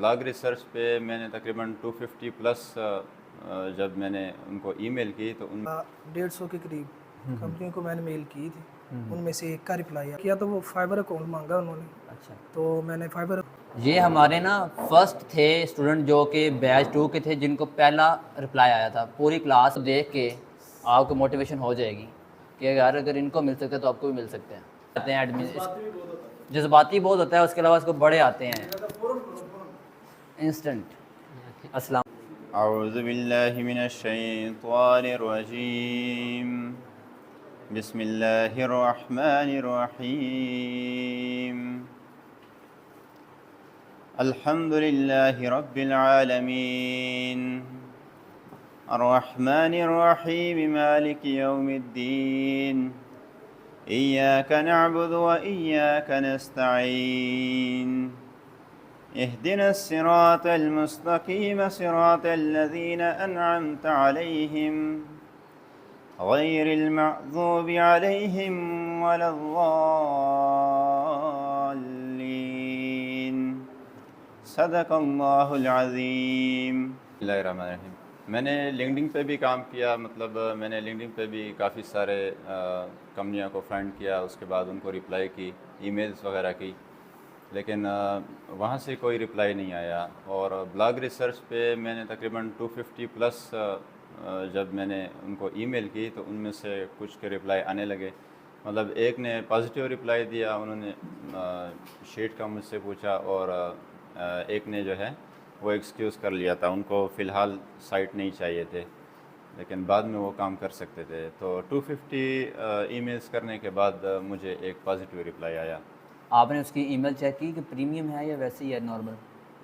Blog research पे मैंने तकरीबन 250 प्लस जब मैंने उनको ईमेल की तो उन 150 के करीब कंपनियों को मैंने मेल की थी। उनमें से एक का रिप्लाई किया तो वो फाइबर अकाउंट मांगा उन्होंने। अच्छा, तो मैंने फाइबर ये हमारे ना फर्स्ट थे स्टूडेंट जो कि बैच 2 के थे, जिनको पहला रिप्लाई आया था। पूरी क्लास देख के आपको मोटिवेशन हो जाएगी कि यार अगर इनको मिल सकते हैं तो आपको भी मिल सकते हैं। आते हैं एडमिन, जज्बाती बहुत होता है, उसके अलावा इसको बड़े आते हैं इंस्टेंट। अस्सलाम। अऊज़ु बिल्लाहि मिनश शैतानिर रजीम बिस्मिल्लाहिर रहमानिर रहीम अल्हम्दुलिल्लाहि रब्बिल आलमीन अर्रहमानिर रहीम मालिकि यौमिद्दीन इय्याका नअबुदु व इय्याका नस्तईन इहदिनस सिरातल मुस्तकीम सिरातल लज़ीना अनअमत अलैहिम गैरिल मग़ज़ूबि अलैहिम वलद्दाल्लीन सदक़ल्लाहुल अज़ीम। बिस्मिल्लाहिर्रहमानिर्रहीम। मैंने लिंक्डइन पे भी काम किया, मतलब मैंने लिंक्डइन पे भी काफ़ी सारे कंपनियों को फाइंड किया, उसके बाद उनको रिप्लाई की, ईमेल्स वगैरह की, लेकिन वहाँ से कोई रिप्लाई नहीं आया। और ब्लॉग रिसर्च पे मैंने तकरीबन 250 प्लस जब मैंने उनको ईमेल की तो उनमें से कुछ के रिप्लाई आने लगे। मतलब एक ने पॉजिटिव रिप्लाई दिया, उन्होंने शीट का मुझसे पूछा, और एक ने जो है वो एक्सक्यूज़ कर लिया था, उनको फ़िलहाल साइट नहीं चाहिए थे, लेकिन बाद में वो काम कर सकते थे। तो 250 ईमेल्स करने के बाद मुझे एक पॉजिटिव रिप्लाई आया। आपने उसकी ईमेल चेक की कि प्रीमियम है या वैसे ही है नॉर्मल?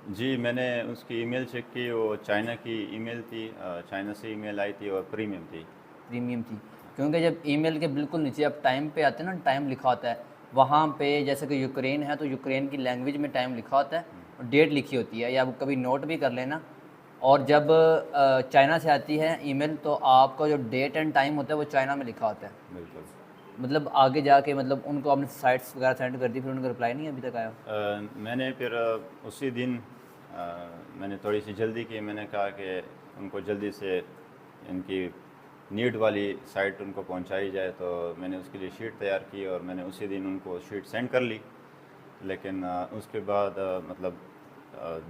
जी, मैंने उसकी ईमेल चेक की, वो चाइना की ईमेल थी, चाइना से ईमेल आई थी और प्रीमियम थी। प्रीमियम थी, क्योंकि जब ईमेल के बिल्कुल नीचे आप टाइम पे आते हैं ना, टाइम लिखा होता है वहाँ पे, जैसे कि यूक्रेन है तो यूक्रेन की लैंग्वेज में टाइम लिखा होता है और डेट लिखी होती है, या आप कभी नोट भी कर लेना। और जब चाइना से आती है ईमेल तो आपका जो डेट एंड टाइम होता है वो चाइना में लिखा होता है। बिल्कुल। मतलब आगे जाके, मतलब उनको आपने साइट्स वगैरह सेंड कर दी, फिर उनका रिप्लाई नहीं अभी तक आया? मैंने फिर उसी दिन मैंने थोड़ी सी जल्दी की, मैंने कहा कि उनको जल्दी से इनकी नीड वाली साइट उनको पहुंचाई जाए, तो मैंने उसके लिए शीट तैयार की और मैंने उसी दिन उनको शीट सेंड कर ली। लेकिन उसके बाद मतलब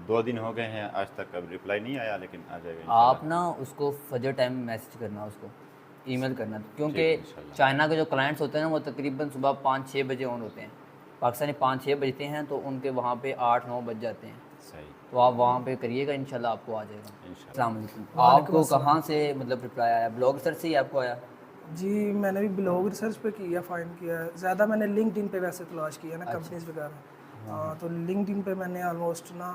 2 दिन हो गए हैं, आज तक अब रिप्लाई नहीं आया, लेकिन आ जाएगा इंशाल्लाह। आप ना उसको फजर टाइम में मैसेज करना, उसको ईमेल करना, क्योंकि ठीक, इंशाल्लाह। चाइना के जो क्लाइंट्स होते हैं ना वो तकरीबन सुबह 5-6 बजे ऑन होते हैं। पाकिस्तानी 5-6 बजते हैं तो उनके वहाँ पे 8-9 बज जाते हैं। सही, तो आप वहाँ पे करिएगा, इंशाल्लाह आपको आ जाएगा। इंशाल्लाह। अस्सलाम वालेकुम। वालेकुम आपको अस्सलाम। कहाँ से मतलब रिप्लाई आया? ब्लॉग सर से ही आपको आया? जी, मैंने भी ब्लॉग रिसर्च पे किया, फाइंड किया है। ज़्यादा मैंने लिंक्डइन पे वैसे तलाश किया ना, कंपनीज वगैरह। तो लिंक्डइन पे मैंने ऑलमोस्ट ना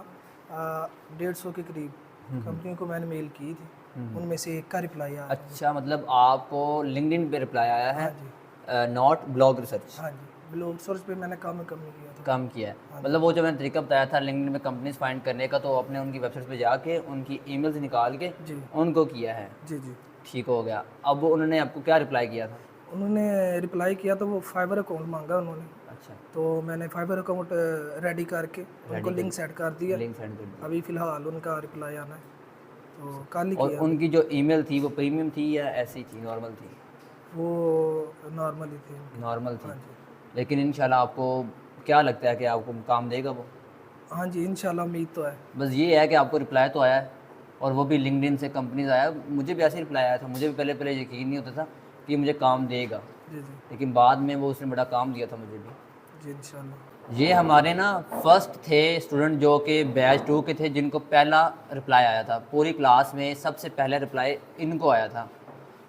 150 के करीब कंपनियों को मैंने मेल की थी। उनमें से एक का रिप्लाई आया था। अच्छा, मतलब आपको लिंक्डइन पे रिप्लाई आया है, हाँ जी, नॉट ब्लॉग रिसर्च? हाँ जी, ब्लॉग रिसर्च पे मैंने कम नहीं किया था। कम किया है। मतलब वो जो मैंने तरीका बताया था लिंक्डइन में कंपनीज फाइंड करने का, तो आपने उनकी वेबसाइट पे जाके उनकी ईमेल्स निकाल के जी उनको किया है। जी जी। ठीक हो गया। अब वो उन्होंने आपको क्या रिप्लाई किया था? उन्होंने रिप्लाई किया तो वो फाइबर अकाउंट मांगा उन्होंने। अच्छा, तो मैंने फाइबर अकाउंट रेडी करके उनको लिंक सेट कर दिया। लिंक सेंड कर दिया। अभी फ़िलहाल उनका रिप्लाई आना है, तो कल ही और किया। उनकी जो ईमेल थी वो प्रीमियम थी या ऐसी थी, नॉर्मल थी? वो नॉर्मल ही थे उनके। नॉर्मल थी। हाँ जी, लेकिन इंशाल्लाह आपको क्या लगता है कि आपको काम देगा वो? हाँ जी, इंशाल्लाह उम्मीद तो है। बस ये है कि आपको रिप्लाई तो आया है, और वो भी लिंक्डइन से कंपनीज आया। मुझे भी ऐसे ही रिप्लाई आया था, मुझे भी पहले पहले यकीन नहीं होता था कि मुझे काम देगा, जी जी लेकिन बाद में वो उसने बड़ा काम दिया था मुझे भी। जी, इंशाल्लाह। ये हमारे ना फर्स्ट थे स्टूडेंट जो कि बैच 2 के थे, जिनको पहला रिप्लाई आया था। पूरी क्लास में सबसे पहले रिप्लाई इनको आया था,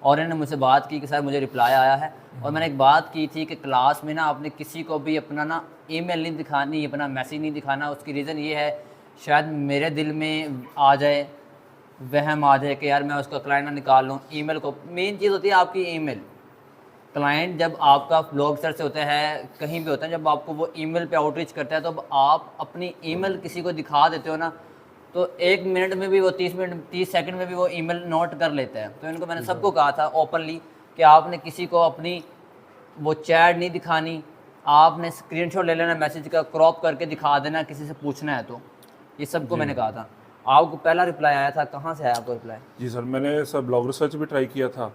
और इन्होंने मुझसे बात की कि सर मुझे रिप्लाई आया है। और मैंने एक बात की थी कि क्लास में ना आपने किसी को भी अपना ना ईमेल नहीं दिखानी, अपना मैसेज नहीं दिखाना। उसकी रीज़न ये है, शायद मेरे दिल में आ जाए, वहम आ जाए कि यार मैं उसका क्लाइंट ना निकाल लूँ। ईमेल को मेन चीज़ होती है आपकी ईमेल। क्लाइंट जब आपका ब्लॉग सर से होता है, कहीं भी होता है, जब आपको वो ईमेल पे आउटरीच करता है, तो अब आप अपनी ईमेल किसी को दिखा देते हो ना, तो 1 मिनट में भी वो 30 सेकंड में भी वो ईमेल नोट कर लेता है। तो इनको मैंने सबको कहा था ओपनली कि आपने किसी को अपनी वो चैट नहीं दिखानी, आपने स्क्रीनशॉट ले लेना मैसेज का, क्रॉप करके दिखा देना किसी से पूछना है तो। ये सबको मैंने कहा था। आपको पहला रिप्लाई आया था, कहाँ से आया आपको रिप्लाई? जी सर, मैंने सर ब्लॉग रिसर्च भी ट्राई किया था,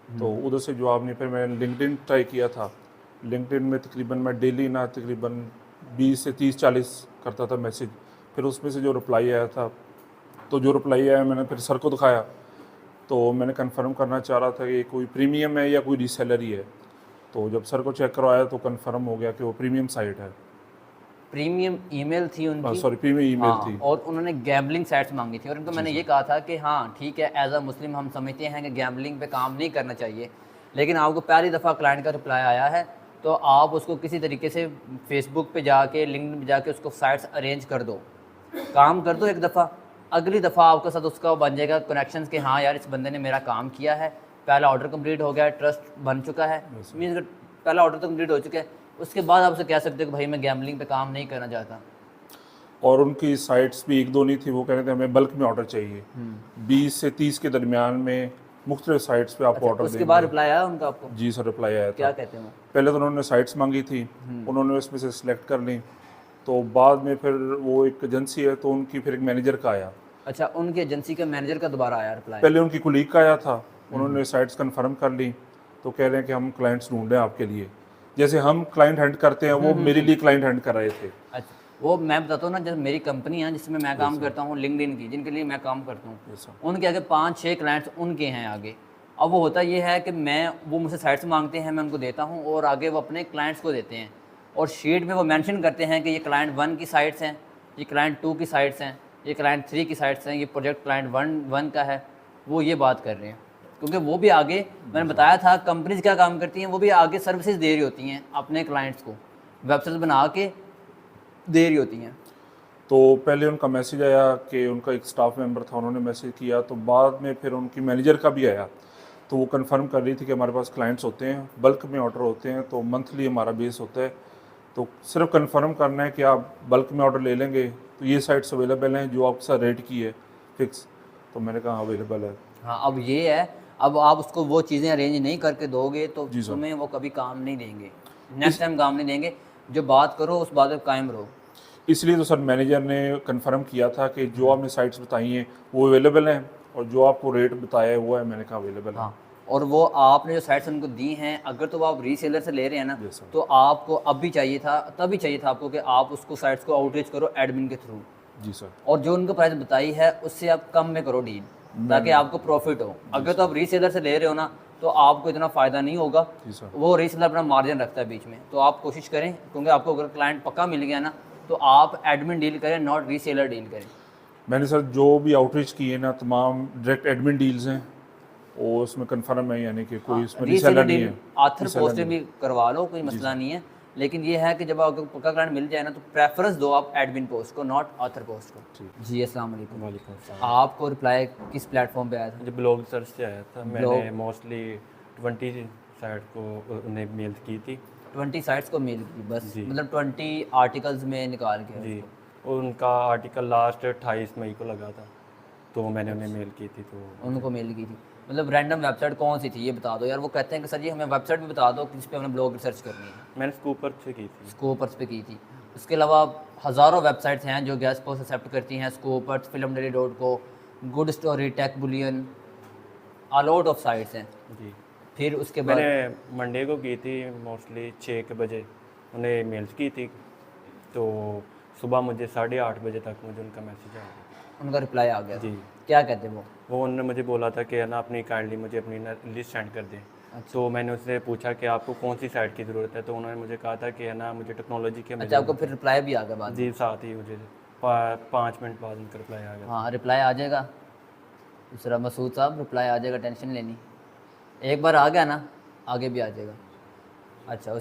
तो उधर से जवाब नहीं। फिर मैंने लिंक्डइन ट्राई किया था। लिंक्डइन में तकरीबन मैं डेली ना तकरीबन 20 से 30-40 करता था मैसेज। फिर उसमें से जो रिप्लाई आया था, तो जो रिप्लाई आया मैंने फिर सर को दिखाया, तो मैंने कंफर्म करना चाह रहा था कि कोई प्रीमियम है या कोई रीसेलर ही है। तो जब सर को चेक करवाया तो कंफर्म हो गया कि वो प्रीमियम साइट है। प्रीमियम ईमेल थी उनकी, सॉरी, प्रीमियम ईमेल हाँ, थी। और उन्होंने गैम्बलिंग साइट्स मांगी थी। और इनको मैंने ये कहा था कि हाँ ठीक है, एज अ मुस्लिम हम समझते हैं कि गैम्बलिंग पे काम नहीं करना चाहिए, लेकिन आपको पहली दफ़ा क्लाइंट का रिप्लाई आया है तो आप उसको किसी तरीके से फेसबुक पे जाके, लिंक्डइन पे जाके उसको साइट्स अरेंज कर दो, काम कर दो एक दफ़ा। अगली दफ़ा आपके साथ उसका बन जाएगा कनेक्शंस कि हाँ यार इस बंदे ने मेरा काम किया है, पहला ऑर्डर कंप्लीट हो गया है, ट्रस्ट बन चुका है, मीन्स पहला ऑर्डर तो कंप्लीट हो चुका है। उसके बाद आप उसे कह सकते हो कि भाई मैं गैम्बलिंग पे काम नहीं करना चाहता। और उनकी साइट्स भी एक दो नहीं थी, वो कह रहे थे हमें बल्क में ऑर्डर चाहिए, 20 से 30 के दरमियान में मुख्तलिफ साइट्स पे आपको ऑर्डर उसके बाद रिप्लाई आया उनका आपको? जी सर, रिप्लाई आया क्या था। कहते हैं वो? पहले तो उन्होंने साइट्स मांगी थी, उन्होंने उसमें से सिलेक्ट कर ली, तो बाद में फिर वो एक एजेंसी है तो उनकी फिर एक मैनेजर का आया। अच्छा, उनकी एजेंसी के मैनेजर का दोबारा आया रिप्लाई? पहले उनकी कुलीग का आया था, उन्होंने साइट्स कंफर्म कर ली, तो कह रहे हैं कि हम क्लाइंट्स ढूंढ रहे हैं आपके लिए, जैसे हम क्लाइंट हंट करते हैं वो मेरे लिए क्लाइंट हंट कर रहे थे। अच्छा, वो मैं बताता हूँ ना, जैसे मेरी कंपनी है जिसमें मैं काम करता हूँ, लिंक्डइन की, जिनके लिए मैं काम करता हूँ, उनके आगे 5-6 क्लाइंट्स उनके हैं आगे। अब वो होता ये है कि वो मुझसे साइट्स मांगते हैं, मैं उनको देता हूँ और आगे वो अपने क्लाइंट्स को देते हैं, और शीट में वो मेंशन करते हैं कि ये क्लाइंट 1 की साइट्स हैं, ये क्लाइंट 2 की साइट्स हैं, ये क्लाइंट 3 की साइट्स हैं, ये प्रोजेक्ट क्लाइंट 1 का है। वो ये बात कर रहे हैं क्योंकि वो भी आगे, मैंने बताया था कंपनीज क्या काम करती हैं, वो भी आगे सर्विसेज दे रही होती हैं अपने क्लाइंट्स को, वेबसाइट बना के दे रही होती हैं। तो पहले उनका मैसेज आया कि उनका एक स्टाफ मेंबर था, उन्होंने मैसेज किया, तो बाद में फिर उनकी मैनेजर का भी आया, तो वो कंफर्म कर रही थी कि हमारे पास क्लाइंट्स होते हैं, बल्क में ऑर्डर होते हैं, तो मंथली हमारा बेस होता है, तो सिर्फ कंफर्म करना है कि आप बल्क में ऑर्डर ले लेंगे तो ये साइट्स अवेलेबल हैं जो आपके साथ रेट की है फिक्स। तो मैंने कहा अवेलेबल है। हाँ, अब ये है, अब आप उसको वो चीज़ें अरेंज नहीं करके दोगे तो जी सर। तुम्हें वो कभी काम नहीं देंगे, नेक्स्ट टाइम काम नहीं देंगे। जो बात करो उस बात पे कायम रहो। इसलिए तो सर मैनेजर ने कंफर्म किया था कि जो आपने साइट्स बताई हैं वो अवेलेबल हैं, और जो आपको रेट बताया है वो है, मैंने कहा अवेलेबल है। हाँ, और वो आपने जो साइट्स उनको दी हैं, अगर तो वो आप रीसेलर से ले रहे हैं ना, Yes, sir. तो आपको अब भी चाहिए था, तभी चाहिए था आपको कि आप उसको साइट्स को आउटरीच करो एडमिन के थ्रू, जी सर। और जो उनको प्राइस बताई है उससे आप कम में करो डील, ताकि आपको प्रॉफिट हो। अगर तो आप रीसेलर से ले रहे हो ना तो आपको इतना फ़ायदा नहीं होगा, जी सर। वो रीसेलर अपना मार्जिन रखता है बीच में। तो आप कोशिश करें, क्योंकि आपको अगर क्लाइंट पक्का मिल गया ना तो आप एडमिन डील करें, नॉट रीसेलर डील करें। मैंने सर जो भी आउटरीच किए ना तमाम डायरेक्ट एडमिन डील्स हैं, और उसमें कंफर्म है, यानी कि कोई इसमें रीसेलर नहीं है। आथर पोस्टिंग भी करवा लो, कोई मसला नहीं है, लेकिन ये है कि जब आपको पक्का क्लाइंट मिल जाए ना तो प्रेफरेंस दो आप एडमिन पोस्ट को, नॉट ऑथर पोस्ट को। जी अस्सलाम वालेकुम। वालेकुम सलाम। आपको रिप्लाई किस प्लेटफॉर्म पे आया था? मुझे ब्लॉग सर्च से आया था, मैंने मोस्टली 20 साइट को उन्हें मेल की थी। 20 साइट्स को मेल की बस, जी। मतलब 20 आर्टिकल्स में निकाल के? जी, और उनका आर्टिकल लास्ट 28 मई को लगा था, तो मैंने उन्हें मेल की थी। तो उनको मेल की थी, मतलब रैंडम वेबसाइट कौन सी थी ये बता दो यार। वो कहते हैं कि सर जी हमें वेबसाइट भी बता दो जिस पे हमने ब्लॉग रिसर्च करनी है। मैंने स्कूपर से की थी। स्कोपर्स पे की थी। उसके अलावा हज़ारों वेबसाइट्स हैं जो गेस्ट पोस्ट एक्सेप्ट करती हैं, scoopers, filmdaily.co, good story, tech bullion, a lot of sites हैं। जी, फिर उसके बाद मैंने मंडे को की थी, मोस्टली 6 के बजे उन्हें मेल्स की थी, तो सुबह मुझे 8:30 बजे तक मुझे उनका मैसेज आया। उनका रिप्लाई आ गया। जी, क्या कहते हैं वो उन्होंने मुझे बोला था कि है ना अपनी काइंडली मुझे अपनी लिस्ट सेंड कर दें। तो मैंने उससे पूछा कि आपको कौन सी साइट की ज़रूरत है, तो उन्होंने मुझे कहा था कि है ना मुझे टेक्नोलॉजी के अच्छा, आपको फिर रिप्लाई भी आ गया बाद में? जी, साथ ही मुझे 5 मिनट बाद उनका रिप्लाई आ गया। हाँ, रिप्लाई आ जाएगा दूसरा मसूद साहब, रिप्लाई आ जाएगा, टेंशन लेनी। एक बार आ गया ना आगे भी आ जाएगा। अच्छा,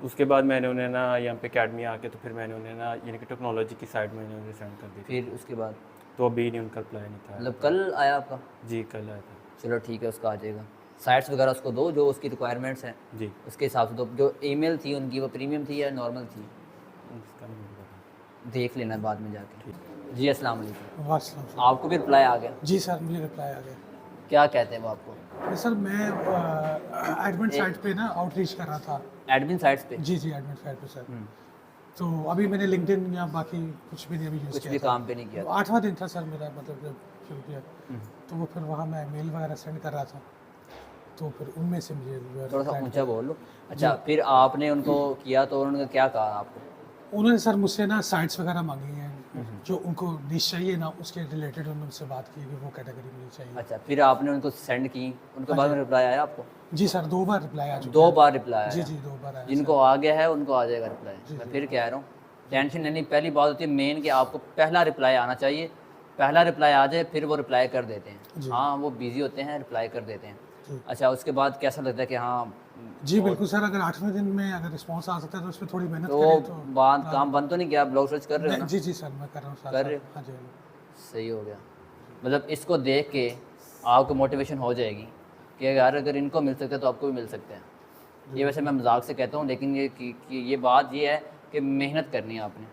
उसके बाद मैंने उन्हें ना यहाँ पे अकेडमी आके, तो फिर मैंने उन्हें ना यानी कि टेक्नोलॉजी की साइट मैंने उन्हें सेंड कर दी थी। फिर उसके बाद तो अभी नहीं उनका रिप्लाई नहीं था। मतलब कल आया आपका? जी, कल आया था। चलो ठीक है, उसका आ जाएगा। साइट्स वगैरह उसको दो जो उसकी रिक्वायरमेंट्स हैं, जी, उसके हिसाब से दो। जो ईमेल थी उनकी वो प्रीमियम थी या नॉर्मल थी, उसका नहीं मुझे पता। देख लेना बाद में जाके। जी अस्सलाम वालेकुम। वालेकुम। आपको भी रिप्लाई आ गया? जी सर, मुझे रिप्लाई आ गया। क्या कहते हैं वो आपको? सर मैं एडमिन साइट पे ना आउटरीच कर रहा था। एडमिन साइट्स पे? जी जी, एडमिन साइट पे सर। तो अभी मैंने लिंक्डइन या बाकी कुछ भी नहीं अभी यूज़ कुछ किया भी था। काम पे नहीं किया? 8वां दिन था सर मेरा, मतलब जब शुरू किया तो वो फिर वहाँ मैं मेल वगैरह सेंड कर रहा था, तो फिर उनमें से मुझे जो है थोड़ा सा reply ऊंचा बोल लो। अच्छा, फिर आपने उनको किया तो उन्होंने क्या कहा आपको? उन्होंने सर मुझसे ना साइट्स वगैरह मांगी हैं जो उनको डिश चाहिए ना, उसके रिलेटेड उन्होंने मुझसे बात की कि वो कैटेगरी मुझे चाहिए। अच्छा, फिर आपने उनको सेंड की, उनके बाद में रिप्लाई आया आपको? जी सर, 2 बार रिप्लाई आ चुका 2 है। बार रिप्लाई आया? जी जी 2 बार आया जिनको आ गया है उनको आ जाएगा रिप्लाई। मैं फिर कह रहा हूँ, टेंशन लेनी पहली बात होती है मेन, कि आपको पहला रिप्लाई आना चाहिए। पहला रिप्लाई आ जाए फिर वो रिप्लाई कर देते हैं। हाँ, वो बिजी होते हैं, रिप्लाई कर देते हैं। अच्छा, उसके बाद कैसा लगता है कि हाँ जी बिल्कुल सर, अगर 8वें दिन में अगर रिस्पांस आ सकता है तो उसमें थोड़ी मेहनत तो करें तो बात काम बंद तो नहीं किया? ब्लॉग सर्च कर रहे हो ना? जी जी सर, मैं कर रहा हूँ साथ कर रहे साथ। हाँ जी हाँ जी। सही हो गया। मतलब इसको देख के आपको मोटिवेशन हो जाएगी कि यार अगर इनको मिल सकता है तो आपको भी मिल सकते हैं। ये वैसे मैं मजाक से कहता हूँ, लेकिन ये कि ये बात ये है कि मेहनत करनी है आपने।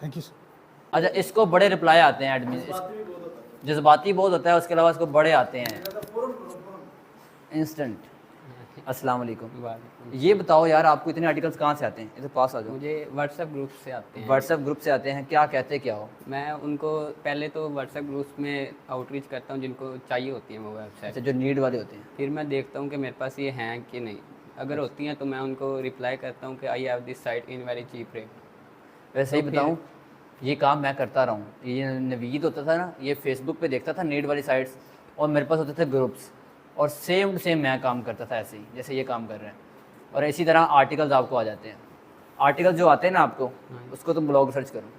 Thank you sir. अच्छा, इसको बड़े रिप्लाई आते हैं एडमिन, जज्बाती बहुत होता है, उसके अलावा इसको बड़े आते हैं इंस्टेंट। अस्सलाम वालेकुम। ये बताओ यार, आपको इतने आर्टिकल्स कहाँ से आते हैं? इधर पास आ जाओ। मुझे व्हाट्सएप ग्रुप से आते हैं। व्हाट्सएप ग्रुप से आते हैं, क्या कहते क्या हो? मैं उनको पहले तो व्हाट्सएप ग्रुप्स में आउटरीच करता हूँ जिनको चाहिए होती है वो वेबसाइट। अच्छा, जो नीड वाले होते हैं। फिर मैं देखता हूँ कि मेरे पास ये हैं कि नहीं। अगर होती हैं तो मैं उनको रिप्लाई करता हूँ कि I have this site in very cheap rate. वैसे ही बताऊँ, ये काम मैं करता रहा हूँ। ये नवीद होता था ना, ये फेसबुक पे देखता था नीड वाली साइट्स, और मेरे पास होते थे ग्रुप्स, और सेम टू सेम मैं काम करता था ऐसे ही जैसे ये काम कर रहे हैं। और इसी तरह आर्टिकल्स आपको आ जाते हैं। आर्टिकल्स जो आते हैं ना आपको, उसको तुम ब्लॉग सर्च करो,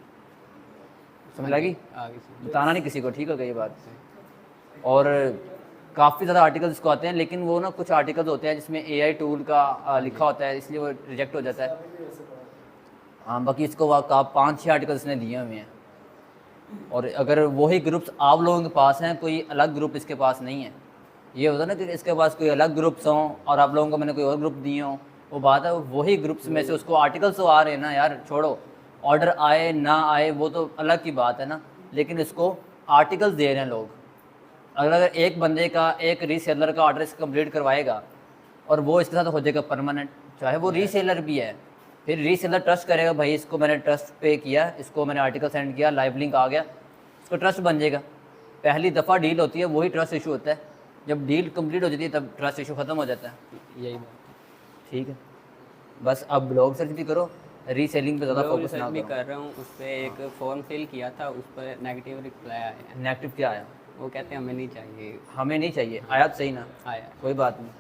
समझ लगी? आगे से बताना नहीं किसी को, ठीक है ये बात? और काफ़ी ज़्यादा आर्टिकल्स को आते हैं, लेकिन वो ना कुछ आर्टिकल्स होते हैं जिसमें AI टूल का लिखा होता है, इसलिए वो रिजेक्ट हो जाता है। हाँ, बाकी इसको 5-6 आर्टिकल्स ने दिए हुए हैं। और अगर वही ग्रुप्स आप लोगों के पास हैं, कोई अलग ग्रुप इसके पास नहीं है, ये होता है ना कि इसके पास कोई अलग ग्रुप्स हों और आप लोगों को मैंने कोई और ग्रुप दिए हों, वो बात है वही ग्रुप्स में से उसको आर्टिकल्स तो आ रहे हैं ना यार, छोड़ो ऑर्डर आए ना आए वो तो अलग की बात है ना, लेकिन इसको आर्टिकल्स दे रहे हैं लोग। अगर एक बंदे का, एक रीसेलर का ऑर्डर इसको कंप्लीट करवाएगा और वो इसके साथ हो जाएगा परमानेंट, चाहे वो रीसेलर भी है, फिर रीसेलर ट्रस्ट करेगा, भाई इसको मैंने ट्रस्ट पे किया, इसको मैंने आर्टिकल सेंड किया, लाइव लिंक आ गया, इसको ट्रस्ट बन जाएगा। पहली दफ़ा डील होती है वही ट्रस्ट इशू होता है, जब डील कंप्लीट हो जाती है तब ट्रस्ट इशू ख़त्म हो जाता है। यही बात ठीक है, बस अब ब्लॉग सर्च भी करो, रीसेलिंग पे ज़्यादा है। फोकस ना रिसर्च भी करो। कर रहा हूँ, उस पर एक फॉर्म फिल किया था, उस पर नेगेटिव रिप्लाई आया है। नेगेटिव क्या आया? वो कहते हैं हमें नहीं चाहिए। हमें नहीं चाहिए, आया तो सही ना, आया कोई बात नहीं।